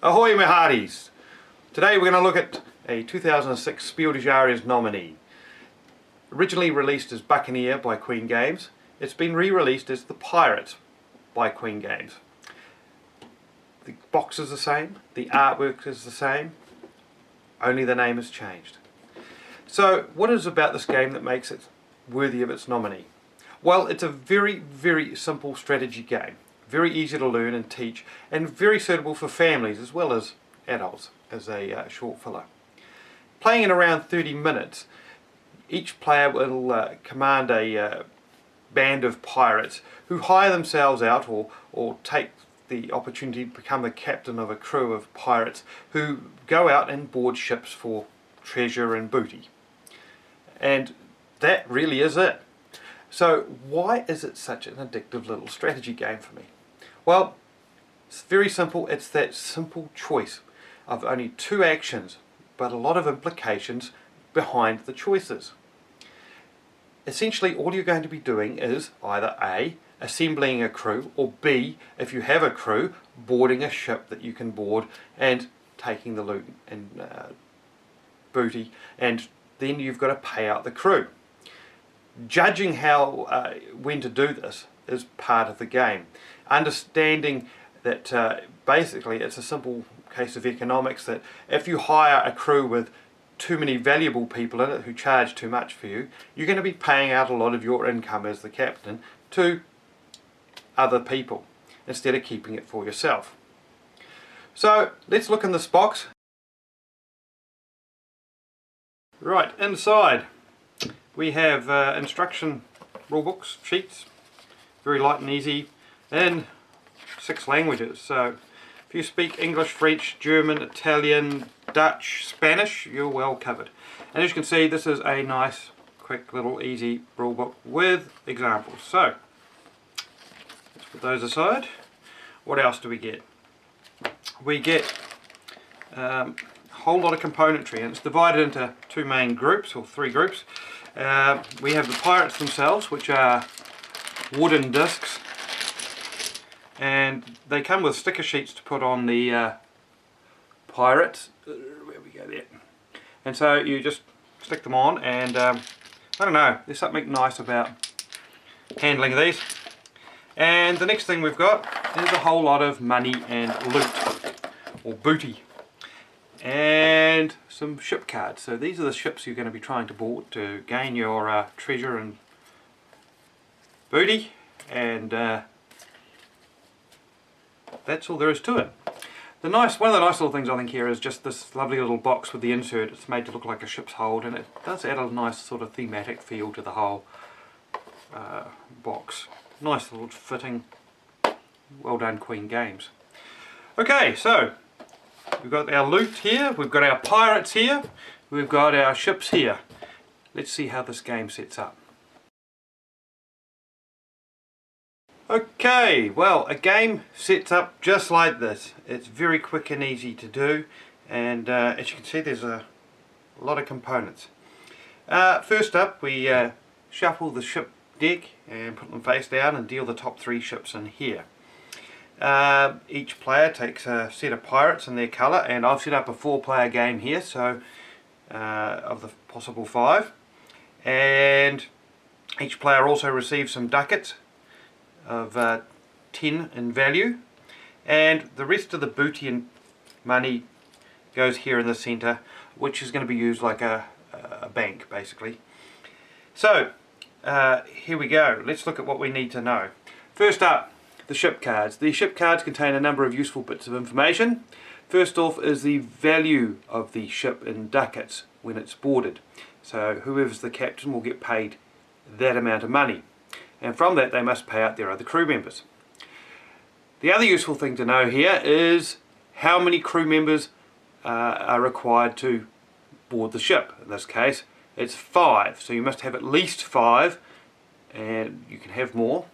Ahoy my hearties! Today we're going to look at a 2006 Spiel des Jahres nominee. Originally released as Buccaneer by Queen Games, it's been re-released as ThePirates by Queen Games. The box is the same, the artwork is the same, only the name has changed. So what is it about this game that makes it worthy of its nominee? Well, it's a very simple strategy game. Very easy to learn and teach, and very suitable for families as well as adults as a short filler. Playing in around 30 minutes, each player will command a band of pirates who hire themselves out or take the opportunity to become the captain of a crew of pirates who go out and board ships for treasure and booty. And that really is it. So why is it such an addictive little strategy game for me? Well, it's very simple. It's that simple choice of only two actions, but a lot of implications behind the choices. Essentially, all you're going to be doing is either A, assembling a crew, or B, if you have a crew, boarding a ship that you can board and taking the loot and booty, and then you've got to pay out the crew. Judging when to do this is part of the game. Understanding that basically it's a simple case of economics, that if you hire a crew with too many valuable people in it who charge too much for you, you're going to be paying out a lot of your income as the captain to other people instead of keeping it for yourself. So let's look in this box. Right, inside we have instruction rulebooks, sheets, very light and easy, in 6 languages. So if you speak English, French, German, Italian, Dutch, Spanish, you're well covered. And as you can see, this is a nice, quick, little, easy rulebook with examples. So let's put those aside. What else do we get? We get a whole lot of componentry, and it's divided into 2 main groups, or 3 groups. We have the pirates themselves, which are wooden discs, and they come with sticker sheets to put on the pirates. Where we go there. And so you just stick them on, and I don't know, there's something nice about handling these. And the next thing we've got is a whole lot of money and loot, or booty, and some ship cards. So these are the ships you're going to be trying to board to gain your treasure and booty, and that's all there is to it. One of the nice little things I think here is just this lovely little box with the insert. It's made to look like a ship's hold, and it does add a nice sort of thematic feel to the whole box. Nice little fitting. Well done, Queen Games. Okay, so we've got our loot here, we've got our pirates here, we've got our ships here. Let's see how this game sets up. Okay, well, a game sets up just like this. It's very quick and easy to do, and as you can see, there's a lot of components. First up, we shuffle the ship deck and put them face down and deal the top 3 ships in here. Each player takes a set of pirates in their colour, and I've set up a 4-player game here, so of the possible 5, and each player also receives some ducats of 10 in value, and the rest of the booty and money goes here in the centre, which is going to be used like a bank basically. So here we go. Let's look at what we need to know. First up, the ship cards. The ship cards contain a number of useful bits of information. First off is the value of the ship in ducats when it's boarded. So whoever's the captain will get paid that amount of money, and from that they must pay out their other crew members. The other useful thing to know here is how many crew members are required to board the ship. In this case it's 5, so you must have at least 5, and you can have more.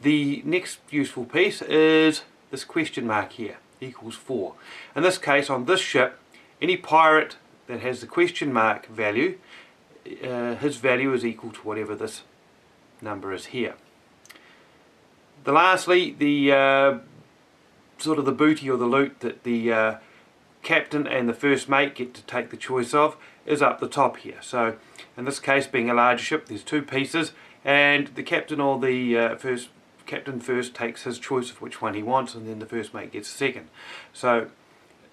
The next useful piece is this question mark here, equals 4. In this case, on this ship, any pirate that has the question mark value, his value is equal to whatever this number is here. Lastly, the sort of the booty or the loot that the captain and the first mate get to take the choice of is up the top here. So in this case, being a larger ship, there's two pieces, and the captain or the captain first takes his choice of which one he wants, and then the first mate gets second. So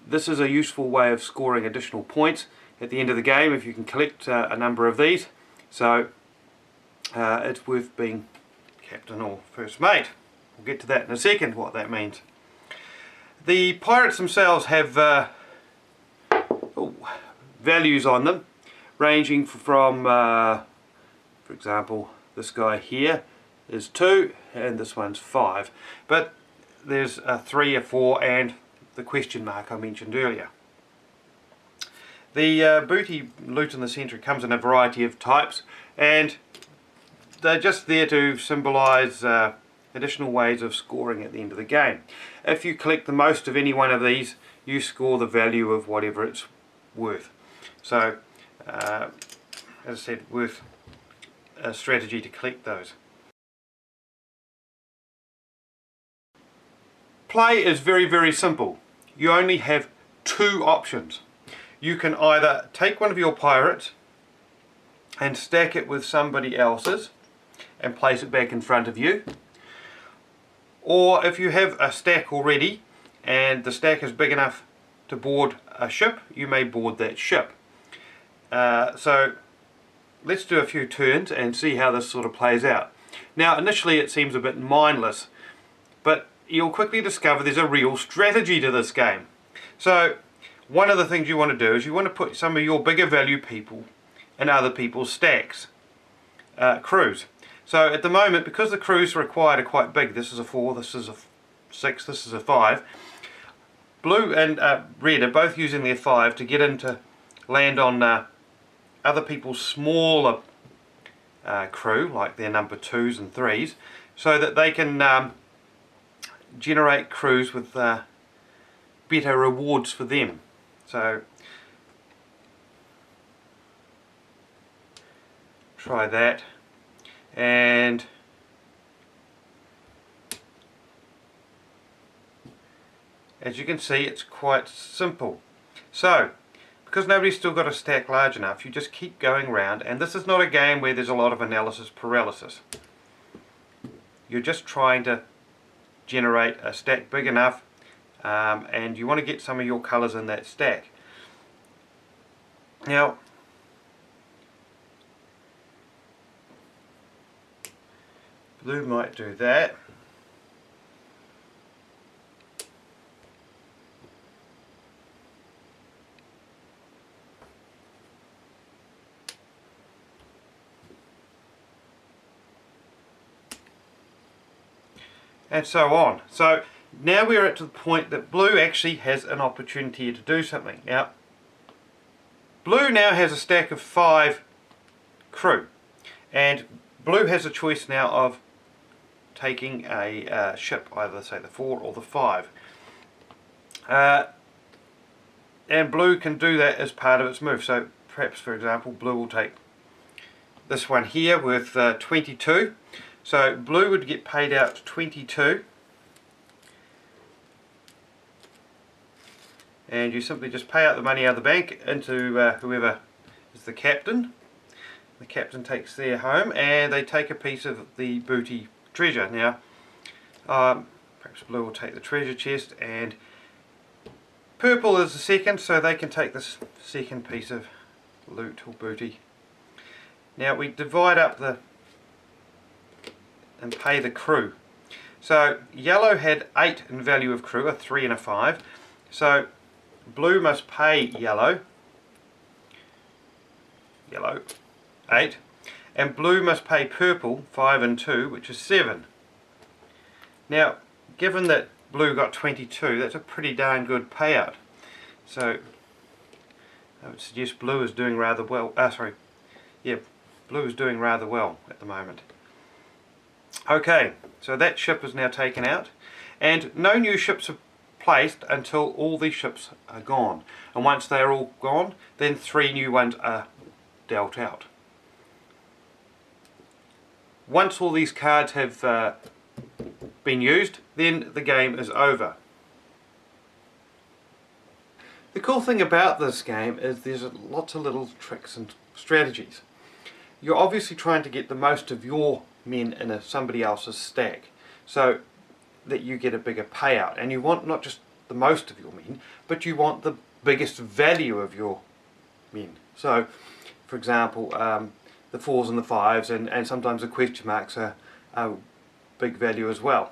this is a useful way of scoring additional points at the end of the game if you can collect a number of these. So it's worth being captain or first mate. We'll get to that in a second, what that means. The pirates themselves have values on them, ranging from, for example, this guy here is 2 and this one's 5. But there's a 3, a 4 and the question mark I mentioned earlier. The booty loot in the centre comes in a variety of types, and they're just there to symbolise additional ways of scoring at the end of the game. If you collect the most of any one of these, you score the value of whatever it's worth. So, as I said, worth a strategy to collect those. Play is very simple. You only have two options. You can either take one of your pirates and stack it with somebody else's and place it back in front of you, or if you have a stack already and the stack is big enough to board a ship, you may board that ship. So let's do a few turns and see how this sort of plays out. Now initially it seems a bit mindless, but you'll quickly discover there's a real strategy to this game. So one of the things you want to do is you want to put some of your bigger value people in other people's stacks, crews. So at the moment, because the crews required are quite big, this is a 4, this is a 6, this is a 5, blue and red are both using their 5 to get into land on other people's smaller crew, like their number 2s and 3s, so that they can generate crews with better rewards for them. So try that, and as you can see, it's quite simple. So because nobody's still got a stack large enough, you just keep going round, and this is not a game where there's a lot of analysis paralysis. You're just trying to generate a stack big enough, and you want to get some of your colours in that stack. Now blue might do that. And so on. So now we're at the point that blue actually has an opportunity to do something. Now, blue now has a stack of 5 crew, and blue has a choice now of taking a ship, either say the 4 or the 5. And blue can do that as part of its move. So perhaps, for example, blue will take this one here with 22. So blue would get paid out 22, and you simply just pay out the money out of the bank into whoever is the captain. The captain takes their home, and they take a piece of the booty treasure. Now perhaps blue will take the treasure chest, and purple is the second, so they can take this second piece of loot or booty. Now we divide up and pay the crew. So yellow had 8 in value of crew, a 3 and a 5. So blue must pay yellow 8, and blue must pay purple 5 and 2, which is 7. Now given that blue got 22, that's a pretty darn good payout. So I would suggest blue is doing rather well. Blue is doing rather well at the moment. Okay, so that ship is now taken out, and no new ships are placed until all these ships are gone. And once they are all gone, then 3 new ones are dealt out. Once all these cards have been used, then the game is over. The cool thing about this game is there's lots of little tricks and strategies. You're obviously trying to get the most of your men in somebody else's stack so that you get a bigger payout, and you want not just the most of your men, but you want the biggest value of your men. So for example, the 4s and the 5s and sometimes the question marks are big value as well,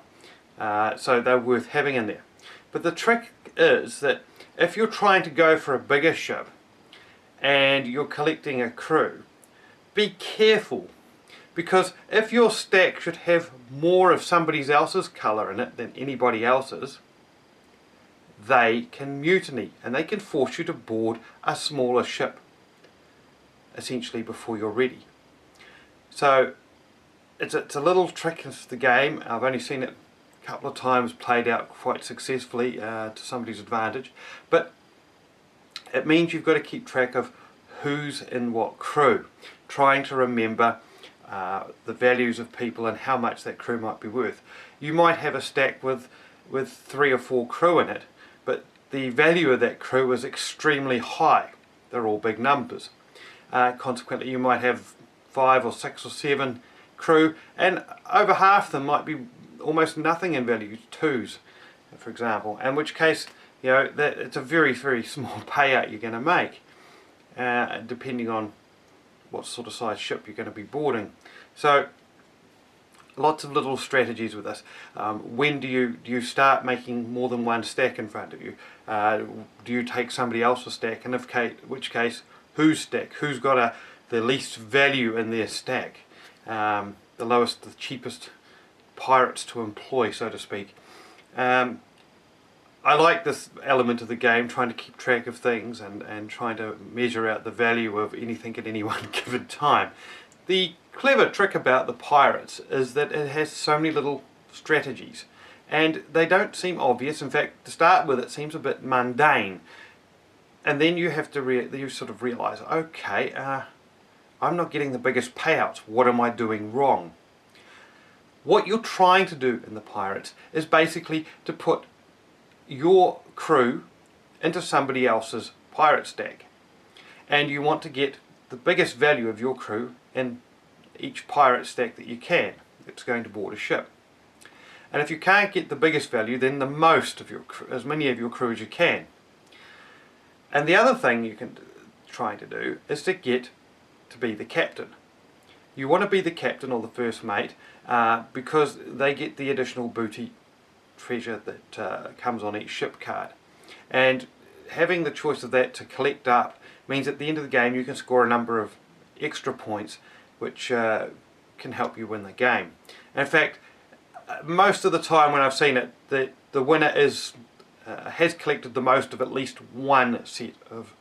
so they're worth having in there. But the trick is that if you're trying to go for a bigger ship and you're collecting a crew, be careful, because if your stack should have more of somebody else's colour in it than anybody else's, they can mutiny and they can force you to board a smaller ship essentially before you're ready. So it's a little trick into the game. I've only seen it a couple of times played out quite successfully to somebody's advantage, but it means you've got to keep track of who's in what crew, trying to remember the values of people and how much that crew might be worth. You might have a stack with 3 or 4 crew in it, but the value of that crew is extremely high. They're all big numbers. Consequently, you might have 5 or 6 or 7 crew, and over half of them might be almost nothing in value, 2s, for example. In which case, you know, that it's a very, very small payout you're going to make, depending on what sort of size ship you're going to be boarding. So lots of little strategies with this. When do you start making more than one stack in front of you? Do you take somebody else's stack, and which case whose stack? Who's got the least value in their stack? The lowest, the cheapest pirates to employ, so to speak. I like this element of the game, trying to keep track of things and trying to measure out the value of anything at any one given time. The clever trick about the Pirates is that it has so many little strategies, and they don't seem obvious. In fact, to start with, it seems a bit mundane, and then you have to you sort of realise, okay, I'm not getting the biggest payouts. What am I doing wrong? What you're trying to do in the Pirates is basically to put your crew into somebody else's pirate stack, and you want to get the biggest value of your crew in each pirate stack that you can that's going to board a ship. And if you can't get the biggest value, then the most of your crew, as many of your crew as you can. And the other thing you can try to do is to get to be the captain. You want to be the captain or the first mate because they get the additional booty treasure that comes on each ship card, and having the choice of that to collect up means at the end of the game you can score a number of extra points which can help you win the game. And in fact, most of the time when I've seen it, the winner has collected the most of at least one set of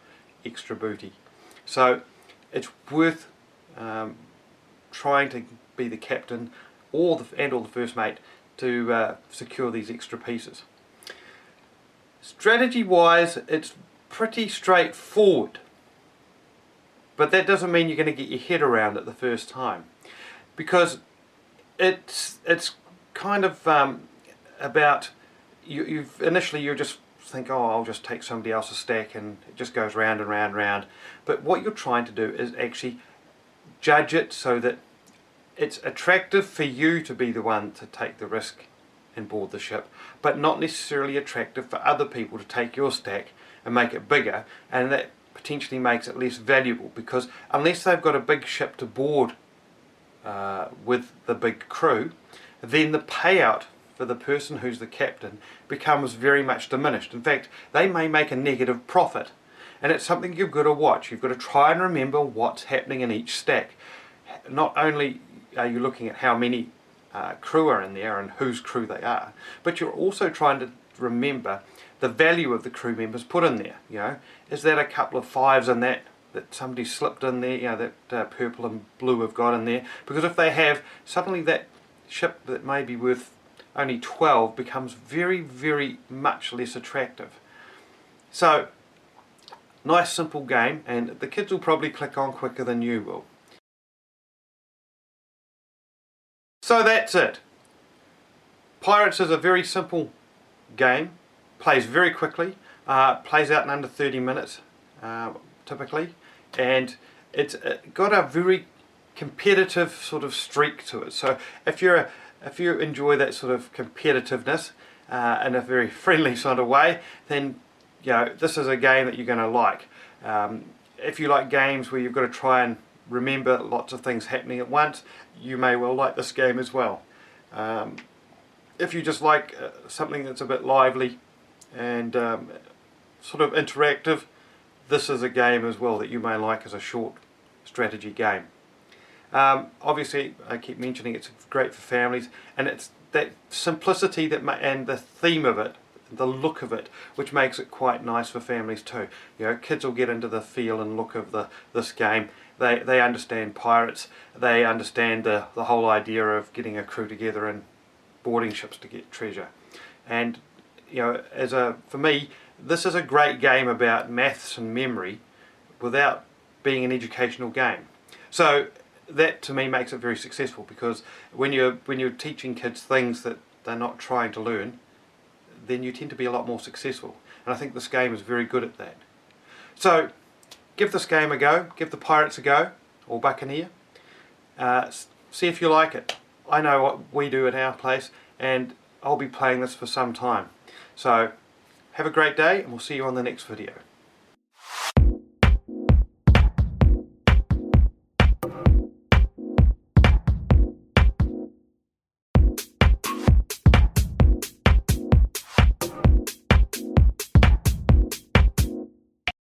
extra booty. So it's worth trying to be the captain or the first mate to secure these extra pieces. Strategy wise, it's pretty straightforward, but that doesn't mean you're going to get your head around it the first time, because it's kind of about initially you just think, oh, I'll just take somebody else's stack, and it just goes round and round and round. But what you're trying to do is actually judge it so that it's attractive for you to be the one to take the risk and board the ship, but not necessarily attractive for other people to take your stack and make it bigger, and that potentially makes it less valuable, because unless they've got a big ship to board with the big crew, then the payout for the person who's the captain becomes very much diminished. In fact, they may make a negative profit, and it's something you've got to watch. You've got to try and remember what's happening in each stack. Not only are you looking at how many crew are in there and whose crew they are, but you're also trying to remember the value of the crew members put in there. You know, is that a couple of 5s in that somebody slipped in there? You know, that purple and blue have got in there, because if they have, suddenly that ship that may be worth only 12 becomes very, very much less attractive. So, nice simple game, and the kids will probably click on quicker than you will. So that's it. Pirates is a very simple game, plays very quickly. Plays out in under 30 minutes typically, and it's got a very competitive sort of streak to it. So if you enjoy that sort of competitiveness in a very friendly sort of way, then this is a game that you're going to like. If you like games where you've got to try and remember lots of things happening at once, you may well like this game as well. If you just like something that's a bit lively and sort of interactive, this is a game as well that you may like as a short strategy game. Obviously, I keep mentioning it's great for families, and it's that simplicity and the theme of it, the look of it, which makes it quite nice for families too. Kids will get into the feel and look of this game. They understand pirates. They understand the whole idea of getting a crew together and boarding ships to get treasure. And for me, this is a great game about maths and memory without being an educational game. So that to me makes it very successful, because when you're teaching kids things that they're not trying to learn, then you tend to be a lot more successful. And I think this game is very good at that. So give this game a go, give the Pirates a go, or Buccaneer. See if you like it. I know what we do at our place, and I'll be playing this for some time. So have a great day, and we'll see you on the next video.